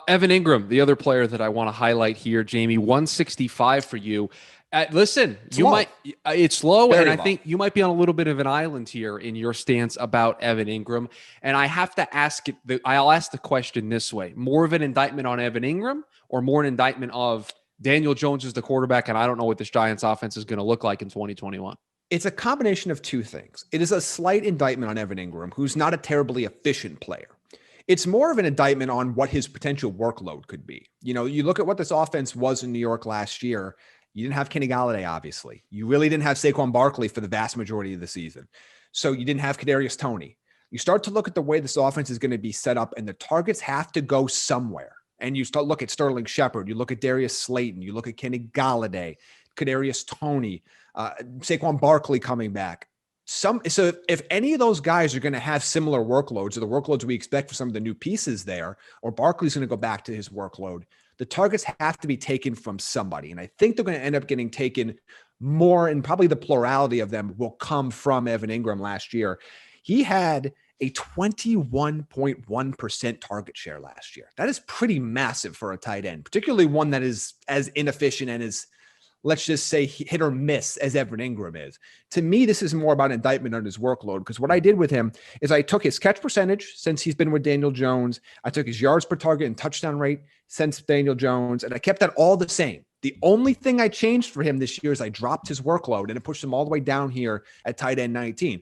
Evan Engram, the other player that I want to highlight here, Jamie, 165 for you. Listen, It's you low, might, it's low, and very I low. think you might be on a little bit of an island here in your stance about Evan Engram. And I have to ask I'll ask the question this way: more of an indictment on Evan Engram, or more an indictment of Daniel Jones is the quarterback, and I don't know what this Giants offense is going to look like in 2021? It's a combination of two things. It is a slight indictment on Evan Engram, who's not a terribly efficient player. It's more of an indictment on what his potential workload could be. You know, you look at what this offense was in New York last year. You didn't have Kenny Galladay, obviously. You really didn't have Saquon Barkley for the vast majority of the season. So you didn't have Kadarius Toney. You start to look at the way this offense is going to be set up, and the targets have to go somewhere. And you start look at Sterling Shepard, you look at Darius Slayton, you look at Kenny Galladay, Kadarius Toney, Saquon Barkley coming back. So if any of those guys are going to have similar workloads, or the workloads we expect for some of the new pieces there, or Barkley's going to go back to his workload, the targets have to be taken from somebody. And I think they're going to end up getting taken more, and probably the plurality of them will come from Evan Engram last year. He had a 21.1% target share last year. That is pretty massive for a tight end, particularly one that is as inefficient and as, let's just say, hit or miss as Evan Engram is. To me, this is more about indictment on his workload, because what I did with him is I took his catch percentage since he's been with Daniel Jones. I took his yards per target and touchdown rate since Daniel Jones, and I kept that all the same. The only thing I changed for him this year is I dropped his workload, and it pushed him all the way down here at tight end 19.